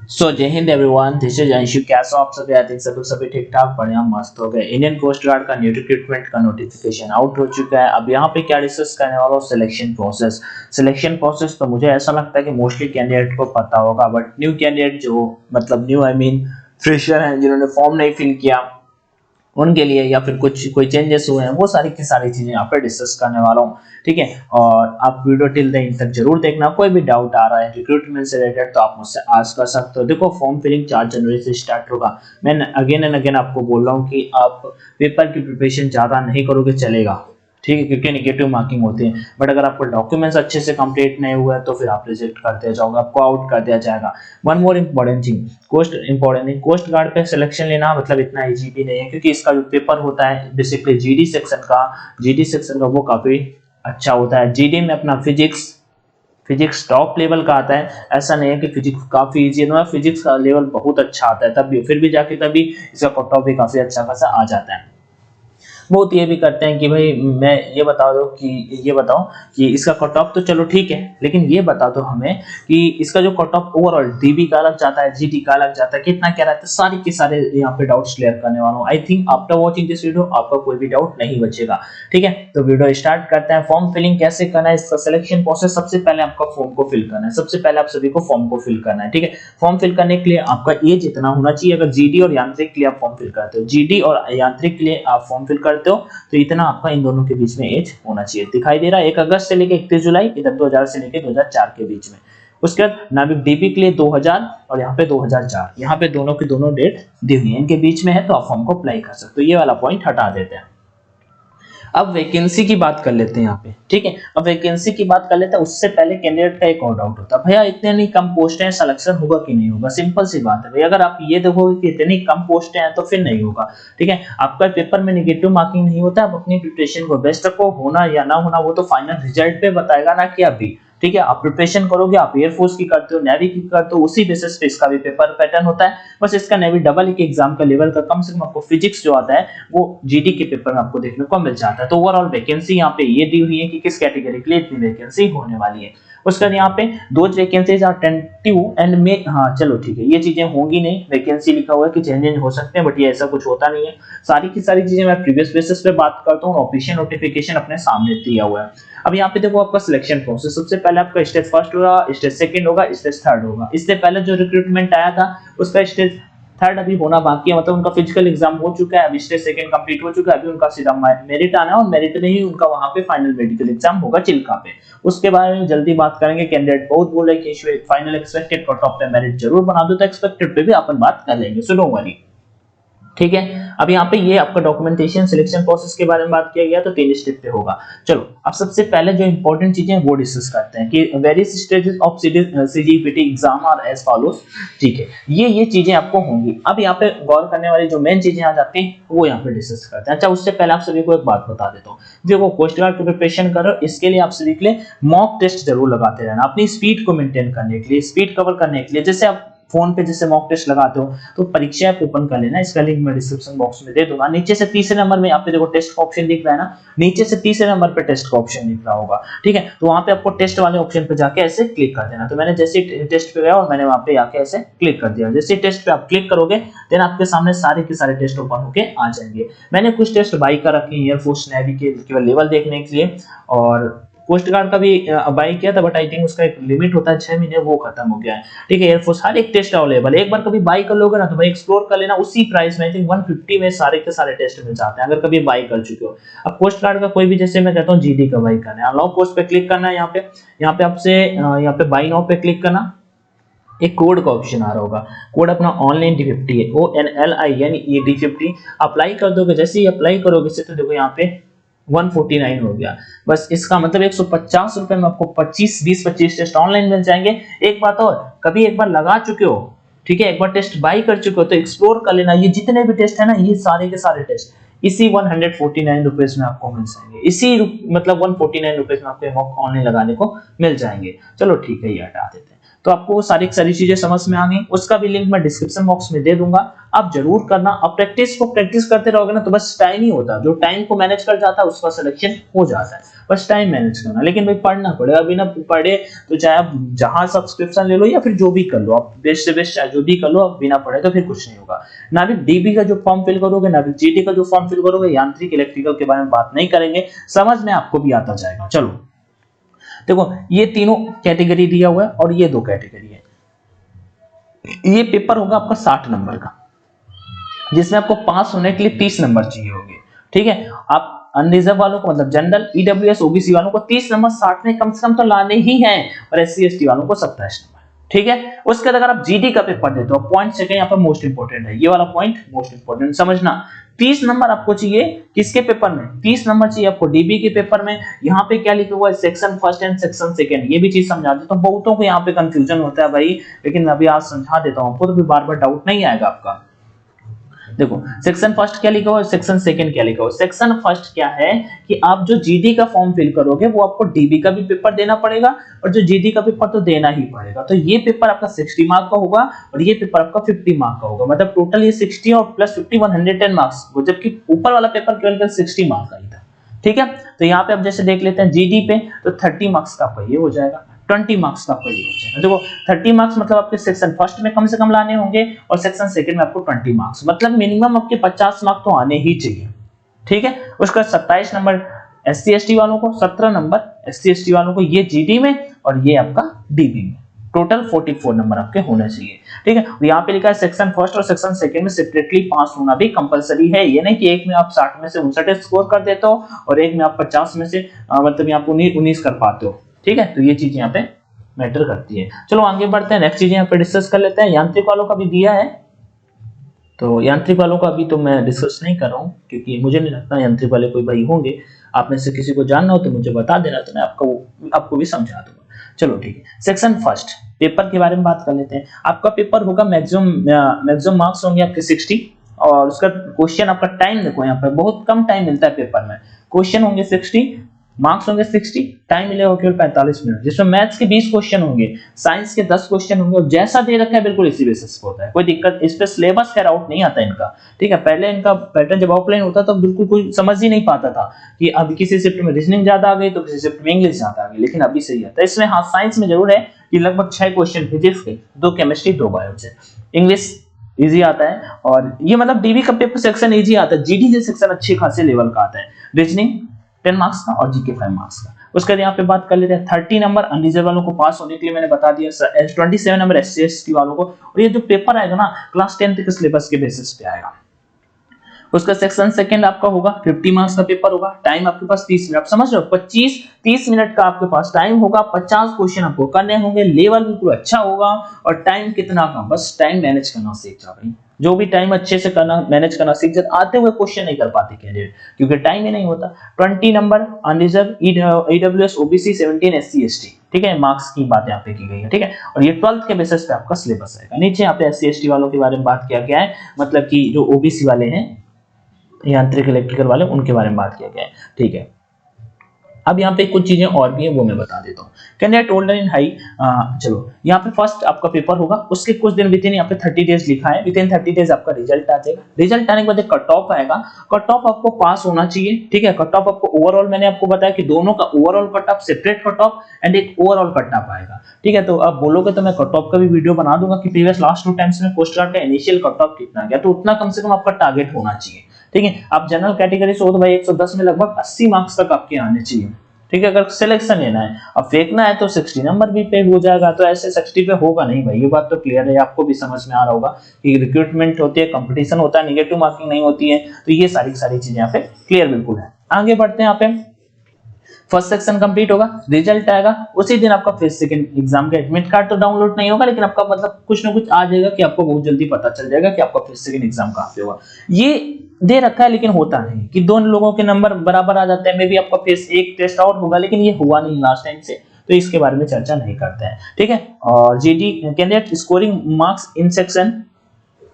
सो जय Hind everyone, this is Anshu. कैसे हो आप सभी? आई थिंक सभी ठीक ठाक बढ़िया मस्त हो गए। इंडियन कोस्ट गार्ड का न्यू रिक्रूटमेंट का नोटिफिकेशन आउट हो चुका है। अब यहाँ पे क्या डिस्कस करने वाला हूँ, सिलेक्शन प्रोसेस। तो मुझे ऐसा लगता है कि मोस्टली कैंडिडेट को पता होगा, बट न्यू कैंडिडेट जो मतलब न्यू आई मीन फ्रेशर हैं, जिन्होंने फॉर्म नहीं फिल किया उनके लिए, या फिर कुछ कोई चेंजेस हुए हैं, वो सारी की सारी चीजें यहाँ पे डिस्कस करने वाला हूँ। ठीक है, और आप वीडियो टिल द एंड तक जरूर देखना। कोई भी डाउट आ रहा है रिक्रूटमेंट से रिलेटेड तो आप मुझसे आस्क कर सकते हो। देखो, फॉर्म फिलिंग 4 जनवरी से स्टार्ट होगा। मैं अगेन एंड अगेन आपको बोल रहा हूँ कि आप पेपर की प्रिपरेशन ज्यादा नहीं करोगे चलेगा, ठीक है, क्योंकि नेगेटिव मार्किंग होती है। बट अगर आपको डॉक्यूमेंट्स अच्छे से कंप्लीट नहीं हुआ है तो फिर आप रिजेक्ट करते जाओगे, आपको आउट कर दिया जाएगा। One more important thing, coast guard पे सिलेक्शन लेना मतलब इतना इजी भी नहीं है, क्योंकि इसका जो पेपर होता है बेसिकली जीडी सेक्शन का वो काफी अच्छा होता है। जीडी में अपना फिजिक्स टॉप लेवल का आता है। ऐसा नहीं है कि फिजिक्स काफी इजी है, फिजिक्स का लेवल बहुत अच्छा आता है, तब भी फिर भी जाके तभी इसका कट ऑफ भी काफी अच्छा खासा आ जाता है। बहुत ये भी करते हैं कि भाई मैं ये बताओ कि इसका कट ऑफ तो चलो ठीक है, लेकिन ये बता दो हमें कि इसका जो कट ऑफ ओवरऑल डीबी का अलग जाता है, जीटी का अलग जाता है, कितना क्या रहता है, सारी के सारे यहाँ पे डाउट्स क्लियर करने वाला हूँ। I think after watching this video आपका कोई भी डाउट नहीं बचेगा। ठीक है, तो वीडियो स्टार्ट करते हैं। फॉर्म फिलिंग कैसे करना है, इसका सिलेक्शन प्रोसेस। सबसे पहले आपका फॉर्म को फिल करना है, सबसे पहले आप सभी को फॉर्म को फिल करना है। ठीक है, फॉर्म फिल करने के लिए आपका एज इतना होना चाहिए। अगर जीडी और यांत्रिक के लिए आप फॉर्म फिल करते हो, जीडी और यांत्रिक के लिए आप फॉर्म फिल करते हो, तो इतना आपका इन दोनों के बीच में एज होना चाहिए। दिखाई दे रहा है 1 अगस्त से लेकर 31 जुलाई, इधर 2000 से लेकर 2004 के बीच में। उसके बाद नाविक डीपी के लिए 2000 और यहाँ पे 2004, यहाँ पे दोनों की दोनों डेट दी हुई है, इनके बीच में है, तो आप फॉर्म को अप्लाई कर सकते हो। ये वाला पॉइंट हटा देते हैं। अब वैकेंसी की बात कर लेते हैं यहाँ पे। ठीक है, अब वैकेंसी की बात कर लेते हैं। उससे पहले कैंडिडेट का एक और डाउट होता है, भैया इतने नहीं कम पोस्ट हैं, सिलेक्शन होगा कि नहीं होगा? सिंपल सी बात है भाई, अगर आप ये देखोगे कि इतनी कम पोस्ट हैं तो फिर नहीं होगा। ठीक है, आपका पेपर में नेगेटिव मार्किंग नहीं होता है। आप अपनी प्रिपरेशन को बेस्ट रखो, होना या ना होना वो तो फाइनल रिजल्ट पे बताएगा ना कि अभी। ठीक है, आप प्रिपरेशन करोगे, आप एयरफोर्स की करते हो, नेवी की करते हो, उसी बेसिस पे इसका भी पेपर पैटर्न होता है। बस इसका नेवी डबल एक एग्जाम का लेवल का कम से कम आपको फिजिक्स जो आता है वो जीडी के पेपर में आपको देखने को मिल जाता है। तो ओवरऑल वैकेंसी यहाँ पे ये दी हुई है कि किस कैटेगरी के लिए इतनी वैकेंसी होने वाली है। उसके बाद यहाँ पे दो vacancies are tentative and may, हाँ चलो ठीक है, ये चीजें होंगी नहीं। वैकेंसी लिखा हुआ है कि चेंज हो सकते हैं, बट ये ऐसा कुछ होता नहीं है। सारी की सारी चीजें मैं प्रीवियस बेसिस पे बात करता हूँ, ऑफिशियल नोटिफिकेशन अपने सामने दिया हुआ है। अब यहाँ पे देखो आपका सिलेक्शन प्रोसेस। सबसे पहले आपका स्टेज फर्स्ट होगा, स्टेज सेकंड होगा, स्टेज थर्ड होगा। इससे पहले जो रिक्रूटमेंट आया था उसका स्टेज थर्ड अभी होना बाकी है, मतलब उनका फिजिकल एग्जाम हो चुका है, अभी स्टेज सेकंड कंप्लीट हो चुका है। अभी उनका सीधा मेरिट आना है, और मेरिट में ही उनका वहां पे फाइनल मेडिकल एग्जाम होगा चिल्का पे। उसके बारे में जल्दी बात करेंगे। कैंडिडेट बहुत बोल रहे कि फाइनल एक्सपेक्टेड कट ऑफ पे मेरिट जरूर बना दो, तो एक्सपेक्टेड पे भी अपन बात कर लेंगे, सो डोंट वरी। ठीक है, अब यहाँ पे ये आपका डॉक्यूमेंटेशन सिलेक्शन प्रोसेस के बारे में बात किया गया, तो 3 स्टेप पे होगा। चलो अब सबसे पहले जो इंपॉर्टेंट चीजें हैं वो डिस्कस करते हैं कि various stages of CGPT exam are as follows. ठीक है, ये चीजें आपको होंगी। अब यहाँ पे गौर करने वाली जो मेन चीजें आ जाती हैं वो यहाँ पे डिस्कस करते हैं। अच्छा, उससे पहले आप सभी को एक बात बता देता हूँ, देखो कोस्ट गार्ड की प्रिपरेशन करो, इसके लिए आप सभी के लिए मॉक टेस्ट जरूर लगाते रहना, अपनी स्पीड को मेंटेन करने के लिए, स्पीड कवर करने के लिए। जैसे आप फोन पे जैसे मॉक टेस्ट लगाते हो, तो परीक्षा ऐप ओपन कर लेना, इसका लिंक मैं डिस्क्रिप्शन बॉक्स में दे दूंगा। नीचे से तीसरे नंबर में यहाँ पे देखो टेस्ट का ऑप्शन दिख रहा है ना, नीचे से तीसरे नंबर पे टेस्ट का ऑप्शन दिख रहा होगा। ठीक है, तो वहां पे आपको टेस्ट वाले ऑप्शन पे जाके ऐसे क्लिक कर देना। तो मैंने जैसे टेस्ट पे गया और मैंने वहां पे आके ऐसे क्लिक कर दिया। जैसे टेस्ट पे आप क्लिक करोगे देन आपके सामने सारे के सारे टेस्ट ओपन होके आ जाएंगे। मैंने कुछ टेस्ट बाई कर रखे हैं एयरफोर्स नेवी के केवल लेवल देखने के लिए, और कोस्ट गार्ड का भी बाई किया था, बट आई थिंक उसका एक लिमिट होता है 6 महीने, वो खत्म हो गया है। ठीक है, एयरफोर्स हर एक टेस्ट अवेलेबल है। एक बार कभी बाई कर लोगे ना तो भाई एक्सप्लोर कर लेना, उसी प्राइस में आई थिंक 150 में सारे के सारे टेस्ट मिल जाते हैं, अगर कभी बाई कर चुके हो। अब कोस्ट गार्ड का कोई भी, जैसे मैं कहता हूँ जीडी का बाई करना है, अलाउ पोस्ट पे क्लिक करना है। यहाँ पे आपसे यहाँ पे बाई नाउ पे क्लिक करना, एक कोड का ऑप्शन आ रहा होगा, कोड अपना ऑनलाइन D50 है, ONLIN ये D50 अप्लाई कर दोगे। जैसे ही अप्लाई करोगे से तो देखो यहाँ पे 149 हो गया। बस इसका मतलब 150 रुपए में आपको 20-25 टेस्ट ऑनलाइन मिल जाएंगे। एक बात और, कभी एक बार लगा चुके हो, ठीक है, एक बार टेस्ट बाई कर चुके हो तो एक्सप्लोर कर लेना। ये जितने भी टेस्ट है ना, ये सारे के सारे टेस्ट इसी 149 रुपीज में आपको मिल जाएंगे। इसी मतलब 149 रुपीज में आपको ऑनलाइन लगाने को मिल जाएंगे। चलो ठीक है, ये हटा देते हैं। तो आपको वो सारी चीजें समझ में आ गई। उसका भी लिंक मैं डिस्क्रिप्शन बॉक्स में दे दूंगा, आप जरूर करना। अब प्रैक्टिस करते रहोगे ना तो बस टाइम ही होता है, जो टाइम को मैनेज कर जाता है उसका सिलेक्शन हो जाता है, बस टाइम मैनेज करना। लेकिन भाई पढ़ना पड़ेगा, बिना पढ़े तो चाहे आप जहां सब्सक्रिप्शन ले लो या फिर जो भी कर लो, आप बेस्ट से बेस्ट चाहे जो भी कर लो, आप बिना पढ़े तो फिर कुछ नहीं होगा। नाविक डीबी का जो फॉर्म फिल करोगे, नाविक जीडी का जो फॉर्म फिल करोगे, यांत्रिक इलेक्ट्रिकल के बारे में बात नहीं करेंगे, समझ में आपको भी आता जाएगा। चलो देखो, ये तीनों कैटेगरी दिया हुआ है और ये दो कैटेगरी है। ये पेपर होगा आपका 60 नंबर का, जिसमें आपको पास होने के लिए 30 नंबर चाहिए होंगे। ठीक है, आप अनरिजर्व वालों को मतलब जनरल, ईडब्ल्यूएस, ओबीसी वालों को 30 नंबर 60 में कम से कम तो लाने ही हैं, और एससी एसटी वालों को 27 नंबर। ठीक है, उसके बाद अगर आप जीडी का पेपर देते हो, पॉइंट सेकंड यहाँ पर मोस्ट इंपोर्टेंट है, ये वाला पॉइंट मोस्ट इंपोर्टेंट समझना। 30 नंबर आपको चाहिए किसके पेपर में? 30 नंबर चाहिए आपको डीबी के पेपर में। यहाँ पे क्या लिखा हुआ है? Section first and section second, ये भी चीज समझा देता हूँ। बहुतों को यहाँ पे कंफ्यूजन होता है भाई, लेकिन अभी आज समझा देता हूँ आपको, तो फिर बार बार डाउट नहीं आएगा आपका। देखो, सेक्शन फर्स्ट क्या लिखा हुआ है, सेक्शन सेकंड क्या लिखा हुआ है। सेक्शन फर्स्ट क्या है कि आप जो जीडी का फॉर्म फिल करोगे वो आपको डीबी का भी पेपर देना पड़ेगा, और जो जीडी का पेपर तो देना ही पड़ेगा। तो ये पेपर आपका 60 मार्क का होगा और ये पेपर आपका 50 मार्क का होगा, मतलब टोटल ये 60 और प्लस 50 110 मार्क्स, जबकि ऊपर वाला पेपर केवल 60 मार्क्स का ही था। ठीक है, तो यहाँ पे आप जैसे देख लेते हैं जीडी पे, तो 30 मार्क्स का आपका ये हो जाएगा, 20 मार्क्स का आपका ये हो जाएगा। देखो 30 मार्क्स मतलब आपके सेक्शन फर्स्ट में कम से कम लाने होंगे, और सेक्शन सेकंड में आपको 20 मार्क्स, मतलब मिनिमम आपके 50 मार्क्स तो आने ही चाहिए। ठीक है, उसका 27 नंबर एससी एसटी वालों को, 17 नंबर एससी एसटी वालों को, ये जीडी में और ये आपका डीबी में, टोटल 44 नंबर आपके होने चाहिए। ठीक है, यहाँ पे लिखा है सेक्शन फर्स्ट और सेक्शन सेकंड में सेपरेटली पास होना भी कंपलसरी है। ये नहीं कि एक में आप 60 में से 59 स्कोर कर देते हो और एक में आप 50 में से मतलब यहाँ पे 19 कर पाते हो। ठीक है, तो ये चीज यहाँ पे मैटर करती है। चलो आगे बढ़ते हैं, नेक्स्ट चीज यहाँ पे डिस्कस कर लेते हैं। यांत्रिक वालों का भी दिया है, तो यांत्रिक वालों का अभी तो मैं डिस्कस नहीं कर रहा हूँ, क्योंकि मुझे नहीं लगता यांत्रिक वाले कोई भाई होंगे। आप में से किसी को जानना हो तो मुझे बता देना, तो मैं आपको भी समझा दूंगा। चलो ठीक है, सेक्शन फर्स्ट पेपर के बारे में बात कर लेते हैं। आपका पेपर होगा मैक्सिमम मार्क्स होंगे आपके 60, और उसका क्वेश्चन आपका टाइम देखो, यहाँ पे बहुत कम टाइम मिलता है पेपर में। क्वेश्चन होंगे 60, मार्क्स होंगे 60, टाइम मिलेगा केवल 45 मिनट, जिसमें मैथ्स के 20 क्वेश्चन होंगे, साइंस के 10 क्वेश्चन होंगे, और जैसा दे रखा है बिल्कुल इसी बेसिस पे होता है, कोई दिक्कत इस पे सिलेबस खैर आउट नहीं आता इनका। ठीक है, पहले इनका पैटर्न जब ऑफलाइन होता था तो बिल्कुल कोई समझ ही नहीं पाता था कि अब किसी शिफ्ट में रीजनिंग ज्यादा आ गई तो किसी शिफ्ट में इंग्लिश ज्यादा आ गई, लेकिन अभी सही आता है इसमें। हाँ, साइंस में जरूर है कि लगभग 6 क्वेश्चन फिजिक्स के, 2 केमिस्ट्री 2 बायो से, इंग्लिश इजी आता है, और ये मतलब डीबी का पेपर सेक्शन इजी आता है, जीडी से सेक्शन अच्छे खासे लेवल का आता है। रीजनिंग 10 मार्क्स का और जीके 5 मार्क्स का। उसके बाद यहाँ पे बात कर लेते हैं 30 नंबर अनरिजर्व वालों को पास होने के लिए मैंने बता दिया, 27 नंबर एससी एसटी वालों को, और ये जो पेपर आएगा ना क्लास 10 के सिलेबस के बेसिस पे आएगा। उसका सेक्शन सेकंड आपका होगा 50 मार्क्स का पेपर होगा, टाइम आपके पास 30 मिनट, आप समझ रहे हो, 30 मिनट का आपके पास टाइम होगा, 50 क्वेश्चन आपको करने होंगे, लेवल बिल्कुल अच्छा होगा, और टाइम कितना कम, बस टाइम मैनेज करना सीख जाओ भाई। जो भी टाइम अच्छे से करना मैनेज करना सीख जाते, आते हुए क्वेश्चन नहीं कर पाते कैंडिडेट, क्योंकि टाइम ही नहीं होता। 20 number unreserved, EWS, OBC, 17 SC ST. ठीक है, मार्क्स की बात यहाँ पे की गई है। ठीक है, और ये 12th के बेसिस पे आपका सिलेबस आएगा। नीचे यहाँ पे एससी एसटी वालों के बारे में बात किया गया है, मतलब कि जो ओबीसी वाले हैं, यांत्रिक इलेक्ट्रिकल वाले, उनके बारे में बात किया गया है। ठीक है, अब यहाँ पे कुछ चीजें और भी है वो मैं बता देता हूँ। कैंडिडेट ओल्डर इन हाई, चलो यहाँ पे फर्स्ट आपका पेपर होगा, उसके कुछ दिन विद इन यहाँ पे 30 डेज लिखा है, विद इन 30 डेज आपका रिजल्ट आ जाएगा। रिजल्ट आने के बाद कट ऑफ आएगा, कट ऑफ आपको पास होना चाहिए। ठीक है, कट ऑफ आपको ओवरऑल, मैंने आपको बताया कि दोनों का overall cut off, separate cut off and एक ओवरऑल कट ऑफ आएगा। ठीक है, तो आप बोलोगे तो मैं कट ऑफ का भी वीडियो बना दूंगा कि प्रीवियस लास्ट 2 टाइम्स में पोस्ट कार्ड का इनिशियल कट ऑफ कितना गया, तो उतना कम से कम आपका टारगेट होना चाहिए। ठीक है, आप जनरल कैटेगरी से हो तो भाई 110 में लगभग 80 मार्क्स तक आपके आने चाहिए। ठीक है, अगर सिलेक्शन लेना है, अब फेंकना है तो 60 नंबर भी पे हो जाएगा, तो ऐसे 60 पे होगा नहीं भाई, ये बात तो क्लियर है, आपको भी समझ में आ रहा होगा कि रिक्रूटमेंट होती है, कंपटीशन होता है, नेगेटिव मार्किंग नहीं होती है, तो ये सारी चीजें यहाँ पे क्लियर बिल्कुल है। आगे बढ़ते हैं, यहाँ पे फर्स्ट सेक्शन कंप्लीट होगा, रिजल्ट आएगा उसी दिन, आपका फिर सेकंड एग्जाम का एडमिट कार्ड तो डाउनलोड नहीं होगा, लेकिन आपका मतलब कुछ ना कुछ आ जाएगा कि आपको बहुत जल्दी पता चल जाएगा कि आपका फिर सेकंड एग्जाम कहाँ पे होगा। ये दे रखा है, लेकिन होता नहीं कि दोनों लोगों के नंबर बराबर आ जाते हैं, मे बी आपका फेस एक टेस्ट आउट होगा, लेकिन ये हुआ नहीं लास्ट टाइम से, तो इसके बारे में चर्चा नहीं करते हैं। ठीक है, और GD candidate scoring marks in section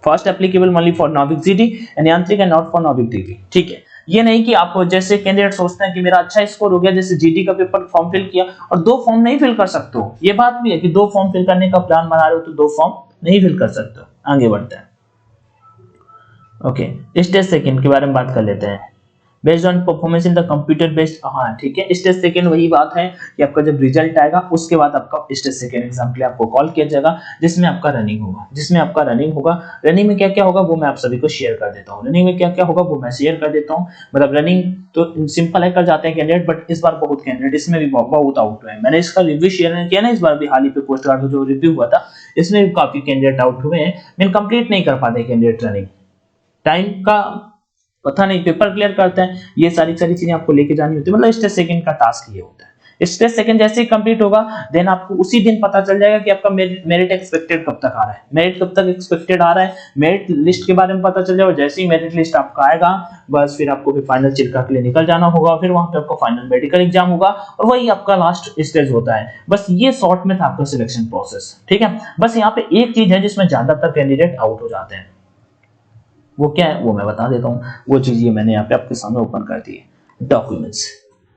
first applicable only for नाविक जीडी एंड यांत्रिक एंड नॉट फॉर नाविक डीबी। ठीक है, ये नहीं कि आप जैसे कैंडिडेट सोचते हैं कि मेरा अच्छा स्कोर हो गया, जैसे जीडी का पेपर फॉर्म फिल किया और 2 फॉर्म नहीं फिल कर सकते हो, ये बात भी है कि 2 फॉर्म फिल करने का प्लान बना रहे हो तो 2 फॉर्म नहीं फिल कर सकते हो। आगे बढ़ते हैं। ओके, स्टेज सेकंड के बारे में बात कर लेते हैं। Based on performance in the computer based, हाँ ठीक है, स्टेज सेकंड वही बात है कि आपका जब रिजल्ट आएगा उसके बाद आपका स्टेज सेकंड एग्जाम के लिए आपको कॉल किया जाएगा, जिसमें आपका रनिंग होगा। रनिंग में क्या क्या होगा वो मैं आप सभी को शेयर कर देता हूँ। रनिंग में क्या क्या होगा वो मैं शेयर कर देता हूँ। मतलब रनिंग तो सिंपल है, कर जाते हैं कैंडिडेट, बट इस बार बहुत कैंडिडेट इसमें भी बहुत आउट हुए हैं। मैंने इसका रिव्यू शेयर नहीं किया ना, इस बार भी हाल ही पे पोस्ट गार्ड जो रिव्यू हुआ था इसमें भी काफी कैंडिडेट आउट हुए हैं। मीन कंप्लीट नहीं कर पाते कैंडिडेट रनिंग, टाइम का पता नहीं, पेपर क्लियर करते हैं, ये सारी चीजें आपको लेके जानी होती है। मतलब स्टेज सेकंड का टास्क ये होता है। स्टेज सेकंड जैसे ही कंप्लीट होगा देन आपको उसी दिन पता चल जाएगा कि आपका मेरिट एक्सपेक्टेड कब तक आ रहा है। मेरिट कब तक एक्सपेक्टेड आ रहा है, मेरिट लिस्ट के बारे में पता चल जाएगा। जैसे ही मेरिट लिस्ट आपका आएगा बस फिर आपको फिर फाइनल चिल्का के लिए निकल जाना होगा, फिर वहां पे आपका फाइनल मेडिकल एग्जाम होगा और वही आपका लास्ट स्टेज होता है। बस ये शॉर्ट में था आपका सिलेक्शन प्रोसेस, ठीक है। बस यहाँ पे एक चीज है जिसमें ज्यादातर कैंडिडेट आउट हो जाते हैं, वो क्या है वो मैं बता देता हूँ। वो चीज ये मैंने यहाँ पे आपके सामने ओपन कर दी है, डॉक्यूमेंट्स।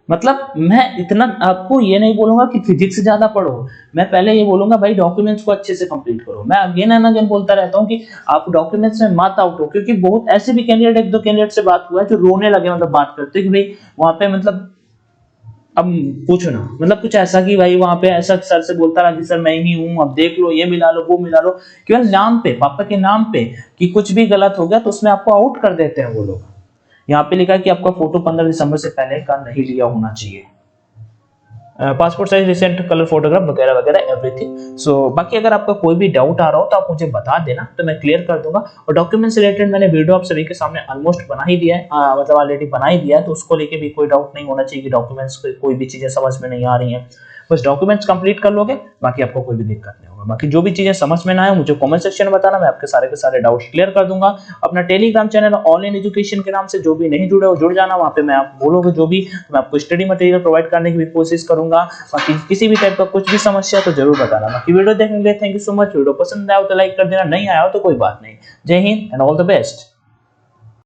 मतलब मैं इतना आपको ये नहीं बोलूंगा कि फिजिक्स ज्यादा पढ़ो, मैं पहले ये बोलूंगा भाई डॉक्यूमेंट्स को अच्छे से कंप्लीट करो। मैं अगेन एंड अगेन बोलता रहता हूँ कि आप डॉक्यूमेंट्स में मत आउट हो, क्योंकि बहुत ऐसे भी कैंडिडेट, 1-2 कैंडिडेट से बात हुआ है जो रोने लगे, मतलब बात करते कि भाई वहां पे मतलब अब पूछो ना, मतलब कुछ ऐसा कि भाई वहां पे ऐसा सर से बोलता रहा कि सर मैं ही हूं, अब देख लो, ये मिला लो वो मिला लो, केवल नाम पे, पापा के नाम पे, कि कुछ भी गलत हो गया तो उसमें आपको आउट कर देते हैं वो लोग। यहाँ पे लिखा है कि आपका फोटो 15 दिसंबर से पहले का नहीं लिया होना चाहिए, passport size recent colour photograph वगैरह वगैरह एवरीथिंग। सो बाकी अगर आपका कोई भी डाउट आ रहा हो तो आप मुझे बता देना, तो मैं क्लियर कर दूंगा। और डॉक्यूमेंट से रिलेटेड मैंने वीडियो आप सभी के सामने ऑलमोस्ट बना ही दिया है, मतलब ऑलरेडी बना ही दिया है, तो उसको लेके भी कोई डाउट नहीं होना चाहिए कि डॉक्यूमेंट्स कोई भी चीजें समझ में नहीं आ रही हैं। बस डॉक्यूमेंट्स कंप्लीट कर लोगे, बाकी आपको कोई भी दिक्कत नहीं होगा। बाकी जो भी चीजें समझ में ना आए मुझे कमेंट सेक्शन में बताना, मैं आपके सारे के सारे डाउट्स क्लियर कर दूंगा। अपना टेलीग्राम चैनल ऑनलाइन एजुकेशन के नाम से जो भी नहीं जुड़े हो जुड़ जाना, वहां पे मैं आप बोलोगे जो भी, तो मैं आपको स्टडी मटेरियल प्रोवाइड करने की भी कोशिश करूंगा। बाकी किसी भी टाइप का कुछ भी समस्या तो जरूर बताना। बाकी वीडियो देखने के लिए thank you so much. Video पसंद आया तो लाइक कर देना, नहीं आया तो कोई बात नहीं। जय Hind and all the best.